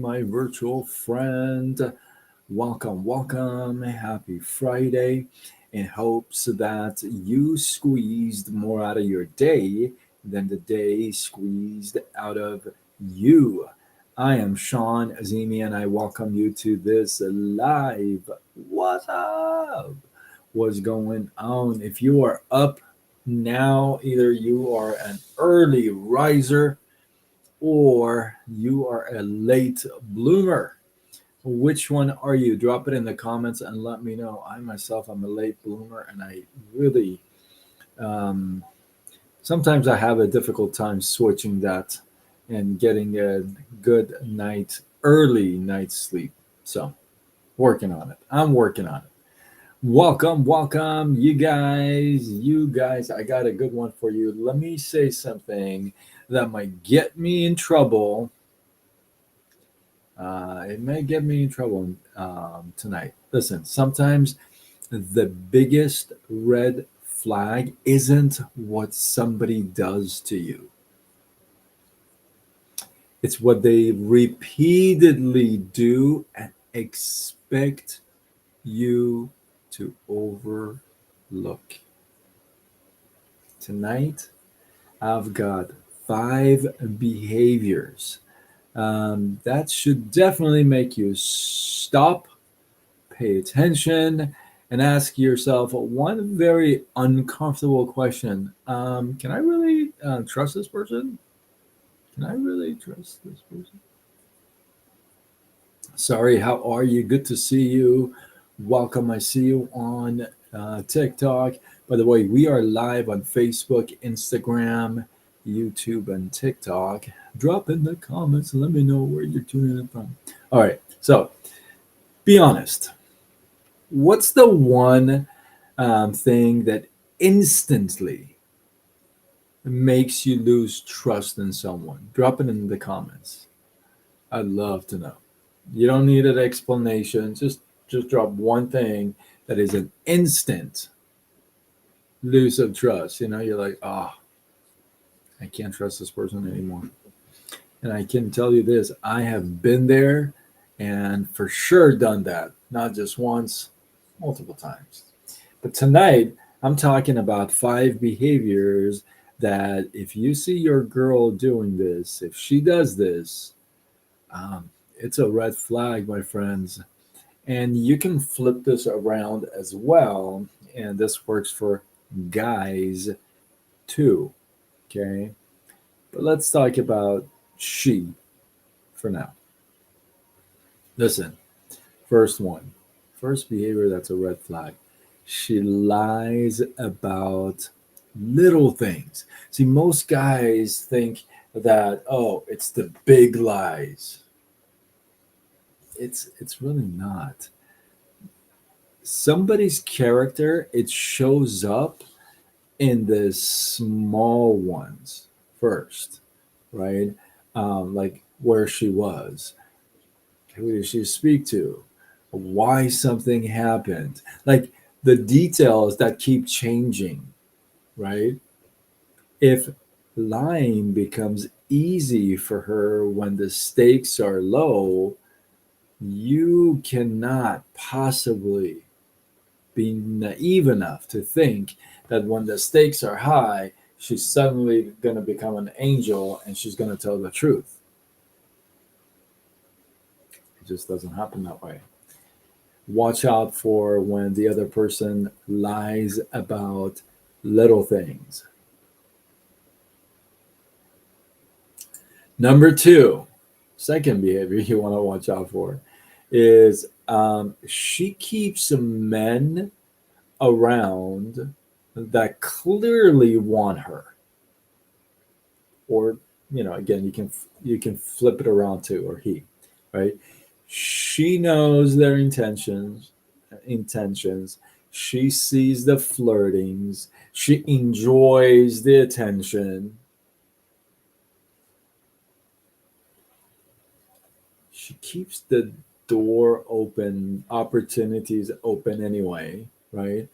my virtual friend. Welcome, welcome. Happy Friday. In hopes that you squeezed more out of your day than the day squeezed out of you. I am Sean Azimi and I welcome you to this live. What's up? What's going on? If you are up now, either you are an early riser or you are a late bloomer. Which one are you? Drop it in the comments and let me know. I myself am a late bloomer and I really um, sometimes I have a difficult time switching that and getting a good early night sleep. So working on it. I'm working on it. Welcome, welcome, you guys. You guys, I got a good one for you. Let me say something that might get me in trouble. It may get me in trouble tonight. Listen, sometimes the biggest red flag isn't what somebody does to you, it's what they repeatedly do and expect you to overlook. Tonight, I've got five behaviors that should definitely make you stop, pay attention, and ask yourself one very uncomfortable question. Can I really trust this person? Can I really trust this person? Sorry, how are you? Good to see you. Welcome. I see you on TikTok. By the way, we are live on Facebook, Instagram, YouTube, and TikTok. Drop in the comments and let me know where you're tuning in from. All right. So be honest. What's the one thing that instantly makes you lose trust in someone? Drop it in the comments. I'd love to know. You don't need an explanation. Just drop one thing that is an instant lose of trust. You're like, I can't trust this person anymore. And I can tell you this, I have been there and for sure done that, not just once, multiple times. But tonight, I'm talking about five behaviors that if you see your girl doing this, if she does this, it's a red flag, my friends. And you can flip this around as well. And this works for guys too. Okay. But let's talk about she for now. Listen, first one, first behavior that's a red flag. She lies about little things. See, most guys think that, oh, it's the big lies. It's really not. Somebody's character, it shows up in the small ones first, right? Like where she was, who did she speak to, why something happened, like the details that keep changing, right? If lying becomes easy for her when the stakes are low, you cannot possibly be naive enough to think that when the stakes are high, she's suddenly going to become an angel and she's going to tell the truth. It just doesn't happen that way. Watch out for when the other person lies about little things. Number two, second behavior you want to watch out for is she keeps men around that clearly want her, or again, you can flip it around too, or he, right? She knows their intentions. She sees the flirtings. She enjoys the attention. She keeps the door open, opportunities open anyway, right?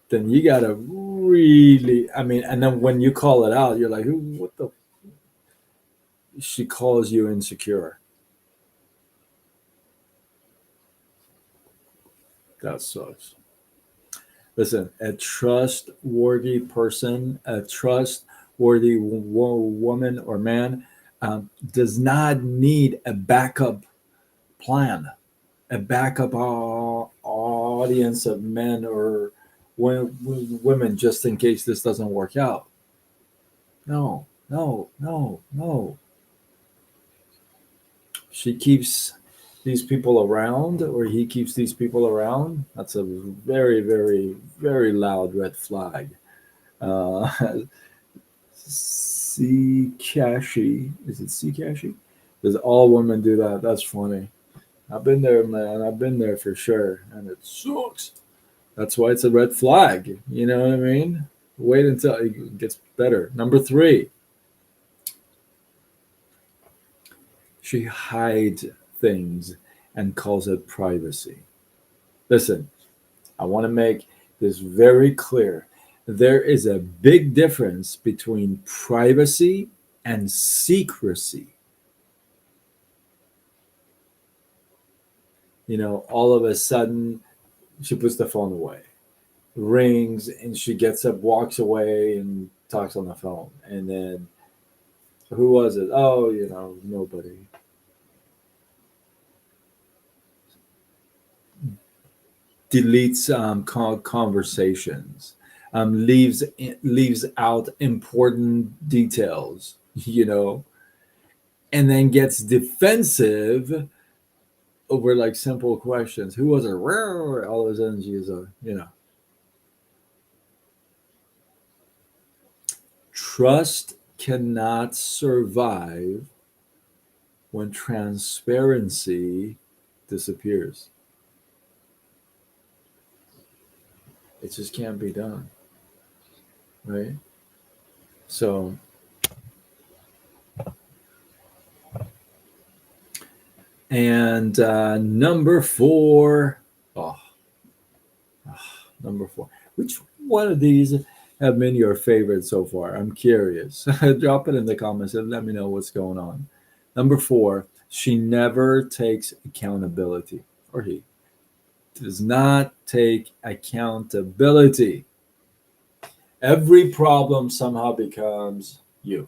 Then you gotta really, I mean, and then when you call it out, you're like, what the? She calls you insecure. That sucks. Listen, a trustworthy person, a trustworthy woman or man does not need a backup plan, a backup audience of men or women just in case this doesn't work out. No, no, no, no. She keeps these people around, or he keeps these people around. That's a very, very, very loud red flag. Uh, C. Cashy. Is it C. Cashy? Does all women do that? That's funny. I've been there, man. I've been there for sure. And it sucks. That's why it's a red flag. You know what I mean? Wait until it gets better. Number three, she hides things and calls it privacy. Listen, I want to make this very clear. There is a big difference between privacy and secrecy. All of a sudden, she puts the phone away, rings, and she gets up, walks away, and talks on the phone. And then, who was it? Oh, nobody. Deletes conversations, leaves out important details, and then gets defensive over like simple questions. Who was it? Where all of a sudden she is trust cannot survive when transparency disappears. It just can't be done, right? So, and number four, oh, number four. Which one of these have been your favorite so far? I'm curious. Drop it in the comments and let me know what's going on. Number four, she never takes accountability, or he does not take accountability. Every problem somehow becomes you.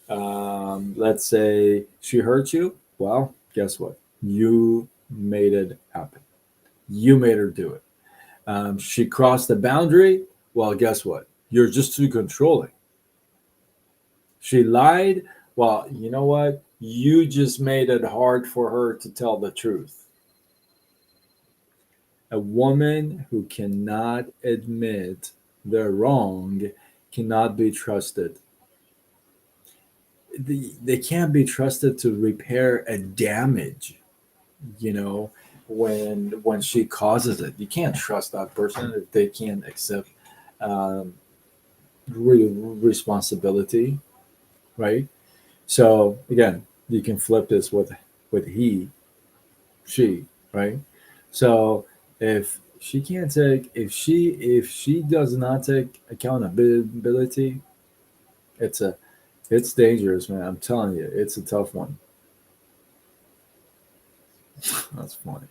Let's say she hurt you. Well, guess what? You made it happen. You made her do it. She crossed the boundary. Well, guess what? You're just too controlling. She lied. Well, you know what? You just made it hard for her to tell the truth. A woman who cannot admit they're wrong cannot be trusted. They can't be trusted to repair a damage, you know, when she causes it. You can't trust that person if they can't accept um, responsibility, right? So again, you can flip this with he, she, right? So if she does not take accountability, it's a it's dangerous, man. I'm telling you, it's a tough one. That's funny.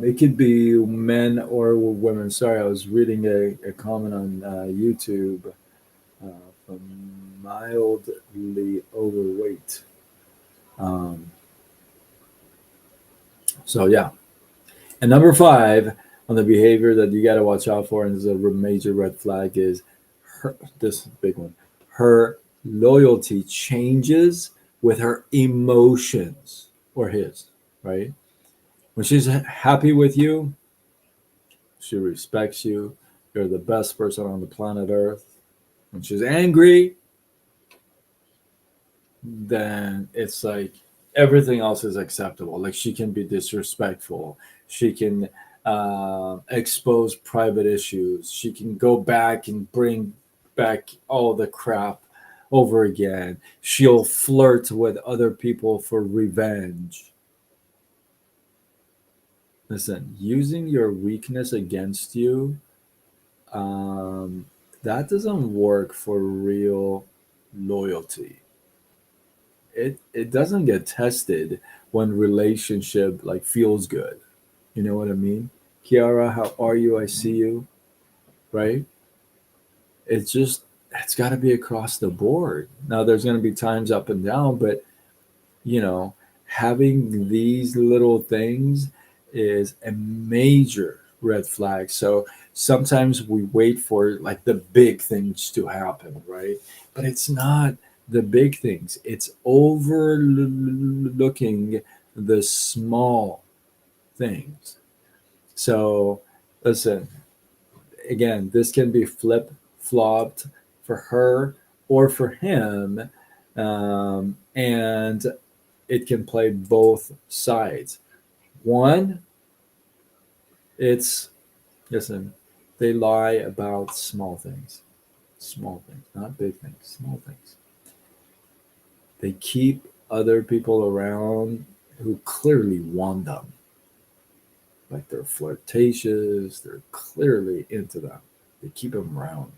It could be men or women. Sorry, I was reading a comment on YouTube from mildly overweight. Um, so yeah, and number five on the behavior that you got to watch out for, and this is a major red flag, is this big one. Her loyalty changes with her emotions or his, right? When she's happy with you, she respects you. You're the best person on the planet Earth. When she's angry, then it's like everything else is acceptable. Like she can be disrespectful. She can expose private issues. She can go back and bring back all the crap over again. She'll flirt with other people for revenge. Listen, using your weakness against you, um, That doesn't work for real loyalty. It doesn't get tested when relationship like feels good. You know what I mean? Kiara, how are you? I see you, right? It's just it's got to be across the board. Now there's going to be times up and down, but you know, having these little things is a major red flag. So sometimes we wait for like the big things to happen, right? But it's not the big things, it's overlooking the small things. So listen, again, this can be flip flopped for her or for him. And it can play both sides. One, it's listen, they lie about small things, not big things, small things. They keep other people around who clearly want them, like they're flirtatious, they're clearly into them. They keep them around.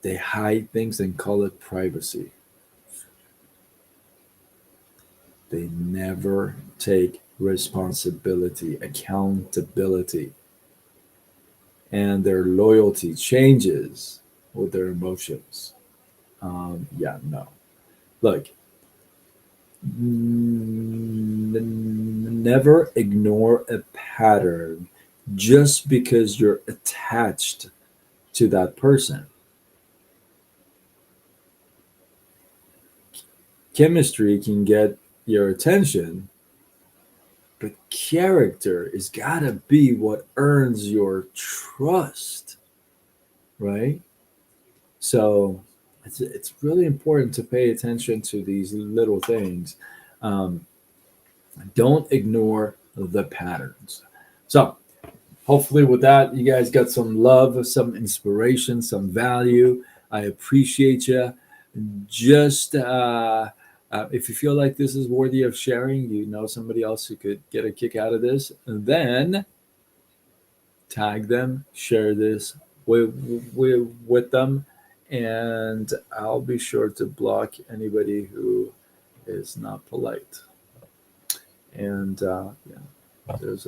They hide things and call it privacy. They never take responsibility, accountability, and their loyalty changes with their emotions. Yeah, no. Look, never ignore a pattern just because you're attached to that person. Chemistry can get your attention, but character is gotta be what earns your trust, right? So it's really important to pay attention to these little things. Um, don't ignore the patterns. So hopefully with that, you guys got some love, some inspiration, some value. I appreciate you. Just if you feel like this is worthy of sharing, you know somebody else who could get a kick out of this, then tag them, share this with them, and I'll be sure to block anybody who is not polite. And yeah, there's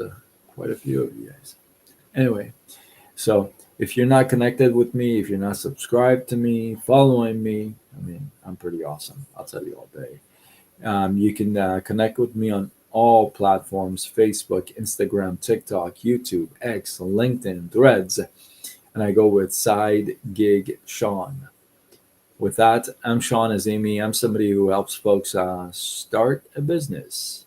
quite a few of you guys. Anyway, so if you're not connected with me, if you're not subscribed to me, following me, I mean, I'm pretty awesome. I'll tell you all day. You can connect with me on all platforms: Facebook, Instagram, TikTok, YouTube, X, LinkedIn, Threads. And I go with Side Gig Sean. With that, I'm Sean Azimi. I'm somebody who helps folks start a business,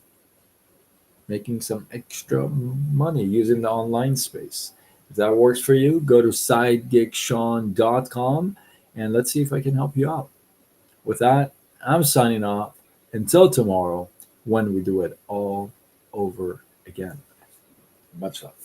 making some extra money using the online space. If that works for you, go to sidegigsean.com and let's see if I can help you out. With that, I'm signing off. Until tomorrow, when we do it all over again. Much love.